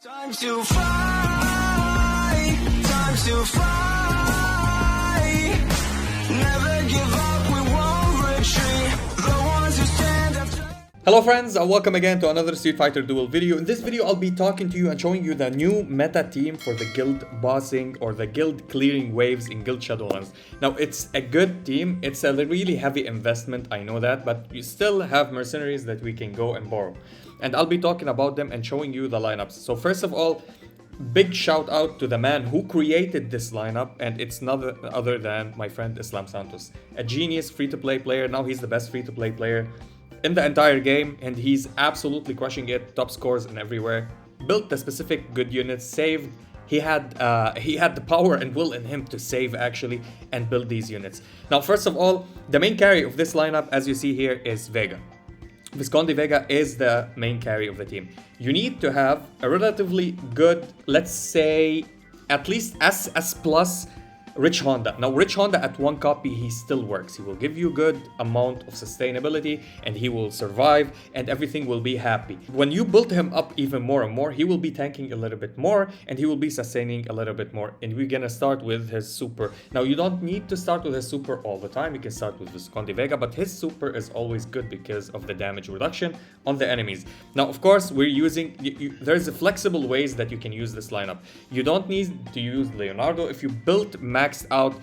Time to fly, time to fly. Never give up, we won't retreat. The ones who stand up. Hello friends, and welcome again to another Street Fighter Duel video. In this video, I'll be talking to you and showing you the new meta team for the guild bossing or the guild clearing waves in Guild Shadowlands. Now, it's a good team. It's a really heavy investment, I know that, but you still have mercenaries that we can go and borrow. And I'll be talking about them and showing you the lineups. So first of all, big shout out to the man who created this lineup, and it's none other than my friend Islam Santos. A genius free-to-play player. Now he's the best free-to-play player in the entire game, and he's absolutely crushing it. Top scores and everywhere. Built the specific good units, saved. He had the power and will in him to save actually and build these units. Now, first of all, the main carry of this lineup, as you see here, is Vega. Visconti Vega is the main carry of the team. You need to have a relatively good, let's say, at least S plus Rich Honda. Now, Rich Honda at one copy, he still works. He will give you good amount of sustainability and he will survive and everything will be happy. When you build him up even more and more, he will be tanking a little bit more and he will be sustaining a little bit more. And we're gonna start with his super. Now, you don't need to start with his super all the time. You can start with Visconti Vega, but his super is always good because of the damage reduction on the enemies. Now, of course, we're using, there's flexible ways that you can use this lineup. You don't need to use Leonardo. If you built maxed out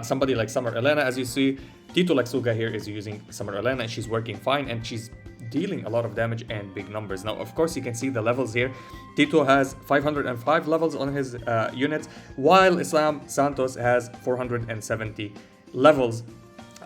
somebody like Summer Elena, as you see, Tito Lexuga here is using Summer Elena and she's working fine and she's dealing a lot of damage and big numbers. Now, of course, you can see the levels here. Tito has 505 levels on his units, while Islam Santos has 470 levels.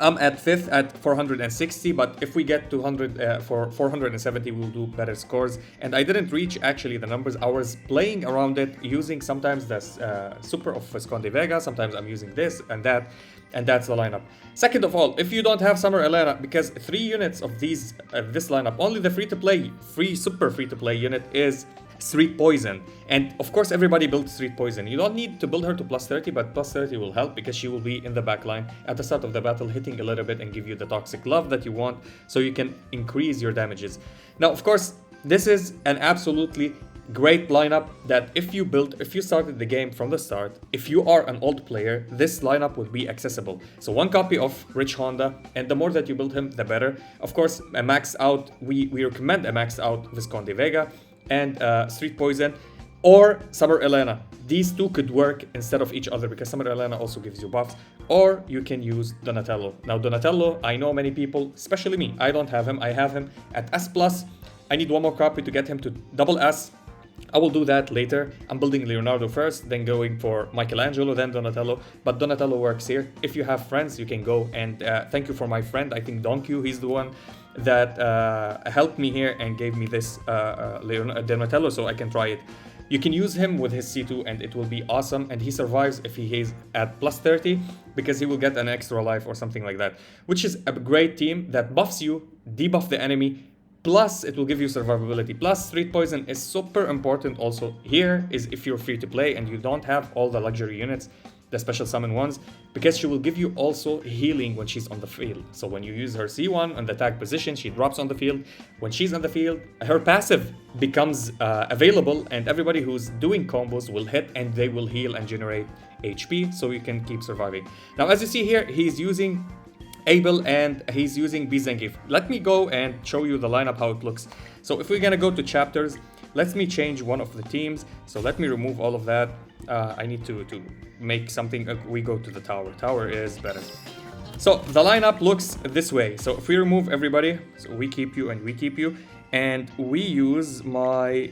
I'm at 5th at 460, but if we get to 470, we'll do better scores. And I didn't reach actually the numbers. I was playing around it, using sometimes the super of Visconti Vega, sometimes I'm using this and that, and that's the lineup. Second of all, if you don't have Summer Elena, because 3 units of this lineup, only the super free-to-play unit is Street Poison, and of course everybody builds Street Poison. You don't need to build her to plus 30, but plus 30 will help because she will be in the back line at the start of the battle, hitting a little bit and give you the toxic love that you want so you can increase your damages. Now, of course, this is an absolutely great lineup that if you started the game from the start, if you are an old player, this lineup would be accessible. So 1 copy of Rich Honda, and the more that you build him, the better. Of course, a maxed out, we recommend a maxed out Visconti Vega and Street Poison or Summer Elena. These two could work instead of each other because Summer Elena also gives you buffs. Or you can use Donatello. Now, Donatello, I know many people, especially me, I don't have him. I have him at S+. I need 1 more copy to get him to double S. I will do that later. I'm building Leonardo first, then going for Michelangelo, then Donatello. But Donatello works here. If you have friends, you can go. And thank you for my friend, I think Donkey, he's the one that helped me here and gave me this Donatello so I can try it. You can use him with his C2 and it will be awesome, and he survives if he is at plus 30 because he will get an extra life or something like that, which is a great team that buffs you, debuff the enemy, plus it will give you survivability. Plus, Street Poison is super important also here is if you're free to play and you don't have all the luxury units, the special summon ones, because she will give you also healing when she's on the field. So when you use her C1 on the tag position, she drops on the field. When she's on the field, her passive becomes available and everybody who's doing combos will hit and they will heal and generate HP so you can keep surviving. Now, as you see here, he's using Abel and he's using Bizengif. Let me go and show you the lineup, how it looks. So if we're gonna go to chapters, let me change one of the teams. So let me remove all of that. I need to make something. We go to the tower. Tower is better. So the lineup looks this way. So if we remove everybody, so we keep you and we keep you, and we use my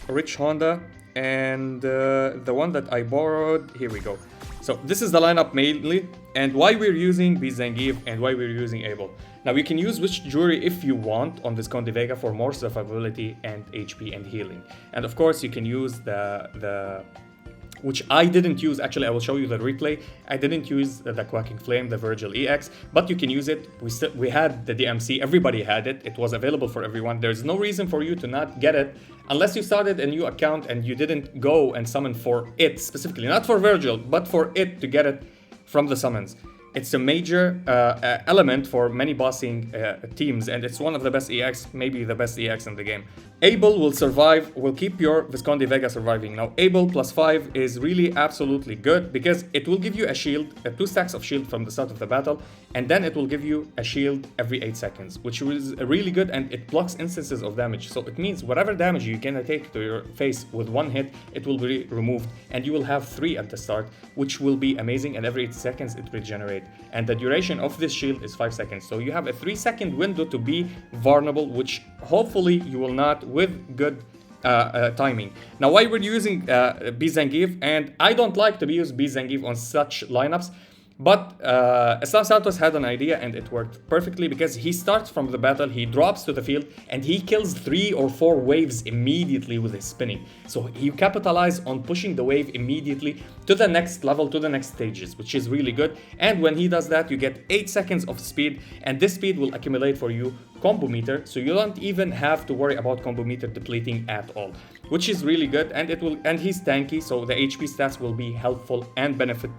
Rich Honda and the one that I borrowed. Here we go. So this is the lineup mainly, and why we're using Bizengif and why we're using Abel. Now, you can use Wish Jury if you want on Visconti Vega for more survivability and HP and healing. And of course, you can use which I didn't use, actually I will show you the replay. I didn't use the Quacking Flame, the Virgil EX, but you can use it. We had the DMC, everybody had it. It was available for everyone. There's no reason for you to not get it unless you started a new account and you didn't go and summon for it specifically, not for Virgil, but for it to get it from the summons. It's a major element for many bossing teams, and it's one of the best EX, maybe the best EX in the game. Able will survive, will keep your Visconti Vega surviving. Now, Able +5 is really absolutely good because it will give you a shield, 2 stacks of shield from the start of the battle, and then it will give you a shield every 8 seconds, which is really good, and it blocks instances of damage. So it means whatever damage you can take to your face with 1 hit, it will be removed, and you will have 3 at the start, which will be amazing, and every 8 seconds it regenerates. And the duration of this shield is 5 seconds. So you have a 3-second window to be vulnerable, which hopefully you will not, with good timing. Now, why we're using B Zangief, and I don't like to use B Zangief on such lineups, but Islam Santos had an idea and it worked perfectly because he starts from the battle, he drops to the field, and he kills 3 or 4 waves immediately with his spinning. So he capitalized on pushing the wave immediately to the next level, to the next stages, which is really good. And when he does that, you get 8 seconds of speed, and this speed will accumulate for you combo meter, so you don't even have to worry about combo meter depleting at all, which is really good. And it will, and he's tanky, so the HP stats will be helpful and benefit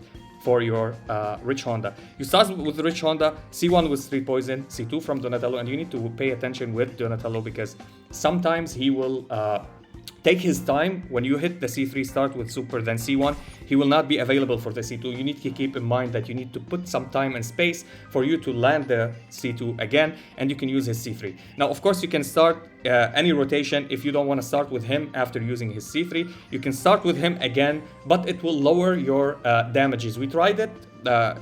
for your Rich Honda. You start with Rich Honda, C1 with Street Poison, C2 from Donatello, and you need to pay attention with Donatello because sometimes he will take his time. When you hit the C3 start with Super, then C1, he will not be available for the C2. You need to keep in mind that you need to put some time and space for you to land the C2 again, and you can use his C3. Now, of course, you can start any rotation. If you don't want to start with him after using his C3, you can start with him again, but it will lower your damages. We tried it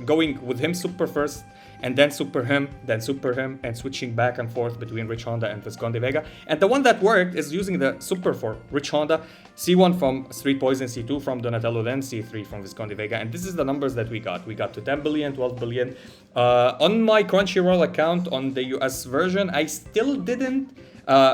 going with him Super first, and then Super him, and switching back and forth between Rich Honda and Visconti Vega. And the one that worked is using the Super for Rich Honda, C1 from Street Poison, C2 from Donatello, then C3 from Visconti Vega. And this is the numbers that we got. We got to 10 billion, 12 billion. On my Crunchyroll account on the US version, I still didn't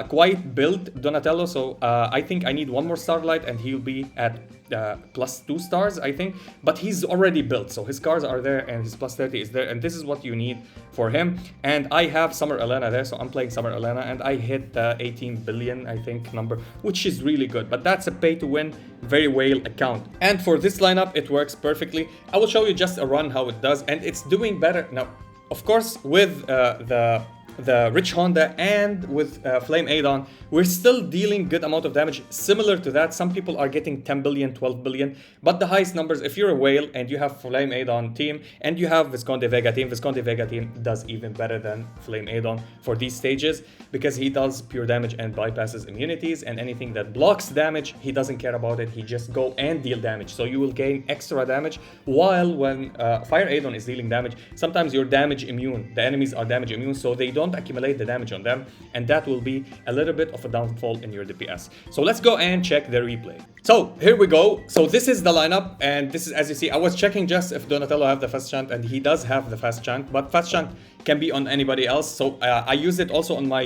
quite build Donatello, so I think I need 1 more Starlight and he'll be at +2 stars, I think, but he's already built, so his cars are there and his +30 is there, and this is what you need for him. And I have Summer Elena there, so I'm playing Summer Elena, and I hit 18 billion, I think, number, which is really good, but that's a pay to win very whale account. And for this lineup, it works perfectly. I will show you just a run how it does, and it's doing better. Now, of course, with the Rich Honda and with Flame Adon, we're still dealing good amount of damage. Similar to that, some people are getting 10 billion, 12 billion, but the highest numbers, if you're a whale and you have Flame Adon team and you have Visconti Vega team does even better than Flame Adon for these stages because he does pure damage and bypasses immunities, and anything that blocks damage, he doesn't care about it. He just go and deal damage. So you will gain extra damage, while when Fire Adon is dealing damage, sometimes you're damage immune. The enemies are damage immune, so they don't accumulate the damage on them, and that will be a little bit of a downfall in your DPS. So let's go and check the replay. So here we go. So this is the lineup, and this is, as you see, I was checking just if Donatello have the fast chant, and he does have the fast chant, but fast chant can be on anybody else. So I used it also on my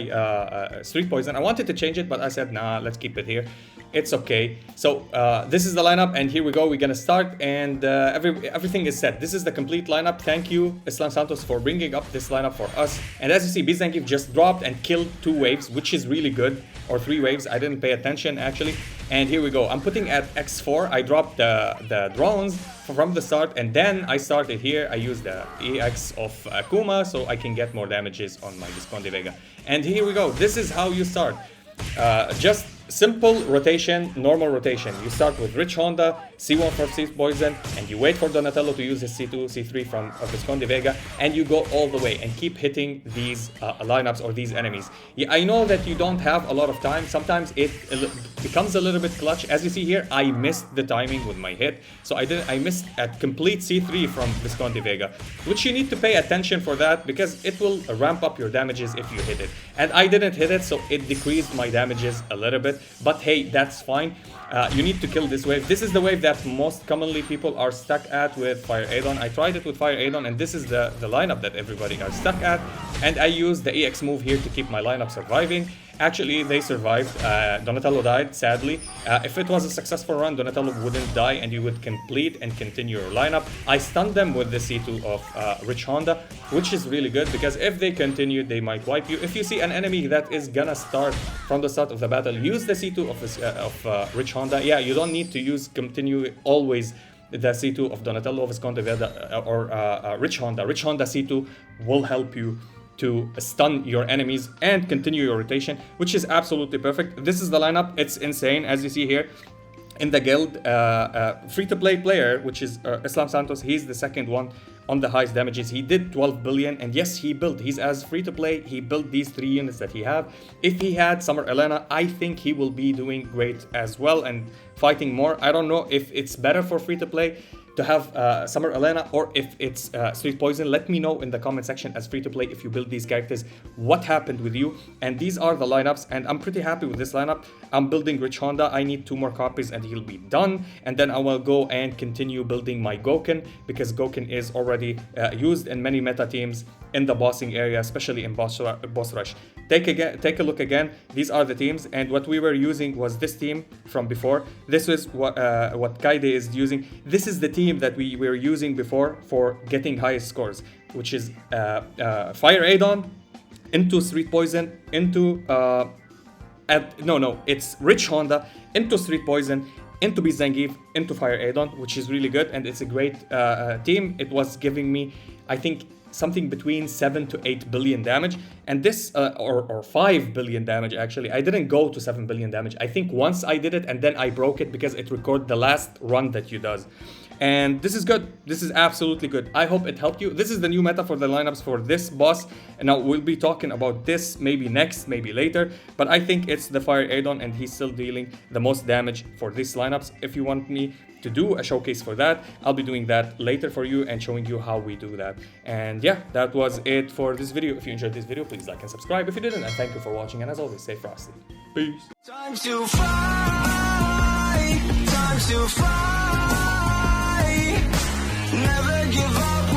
Street Poison. I wanted to change it, but I said, nah, let's keep it here. It's okay. So this is the lineup, and here we go. We're gonna start, and everything is set. This is the complete lineup. Thank you, Islam Santos, for bringing up this lineup for us. And as you see, B Zangief just dropped and killed 2 waves, which is really good, or 3 waves. I didn't pay attention actually. And here we go. I'm putting at X4. I dropped the drones from the start, and then I started here. I used the EX of Akuma so I can get more damages on my Visconti Vega. And here we go. This is how you start. Just simple rotation, normal rotation. You start with Rich Honda, C1 from Street Poison, and you wait for Donatello to use his C2, C3 from Visconti Vega, and you go all the way and keep hitting these lineups or these enemies. Yeah, I know that you don't have a lot of time. Sometimes it becomes a little bit clutch. As you see here, I missed the timing with my hit, so I missed a complete C3 from Visconti Vega, which you need to pay attention for that because it will ramp up your damages if you hit it. And I didn't hit it, so it decreased my damages a little bit. But hey, that's fine. You need to kill this wave. This is the wave that most commonly people are stuck at with Fire Adon. I tried it with Fire Adon, and this is the lineup that everybody are stuck at. And I used the EX move here to keep my lineup surviving. Actually, they survived. Donatello died, sadly. If it was a successful run, Donatello wouldn't die and you would complete and continue your lineup. I stunned them with the C2 of Rich Honda, which is really good because if they continue, they might wipe you. If you see an enemy that is gonna start from the start of the battle, use the C2 of Rich Honda. Yeah, you don't need to continue always the C2 of Donatello, Visconti Vega, or Rich Honda. Rich Honda C2 will help you to stun your enemies and continue your rotation, which is absolutely perfect. This is the lineup. It's insane, as you see here. In the guild, free-to-play player, which is Islam Santos, he's the second one on the highest damages. He did 12 billion, and yes, he's as free-to-play, he built these 3 units that he have. If he had Summer Elena, I think he will be doing great as well and fighting more. I don't know if it's better for free-to-play to have Summer Elena or if it's Sweet Poison. Let me know in the comment section as free-to-play, if you build these characters, what happened with you. And these are the lineups, and I'm pretty happy with this lineup. I'm building Rich Honda. I need 2 more copies and he'll be done, and then I will go and continue building my Goken, because Goken is already used in many meta teams in the bossing area, especially in boss rush. Take a look again. These are the teams, and what we were using was this team from before. This is what Kaide is using. This is the team that we were using before for getting highest scores, which is Fire Adon into Street Poison into it's Rich Honda into Street Poison into Beast Zangief into Fire Adon, which is really good, and it's a great team. It was giving me, I think, something between 7 to 8 billion damage, and this or 5 billion damage. Actually, I didn't go to 7 billion damage. I think once I did it, and then I broke it because it recorded the last run that you does. And this is good. This is absolutely good. I hope it helped you. This is the new meta for the lineups for this boss, and now we'll be talking about this maybe next, maybe later, but I think it's the Fire Adon, and he's still dealing the most damage for these lineups. If you want me to do a showcase for that, I'll be doing that later for you and showing you how we do that. And yeah, that was it for this video. If you enjoyed this video, please like and subscribe if you didn't, and thank you for watching, and as always, stay frosty. Peace. Time to fight, time to fight. Never give up.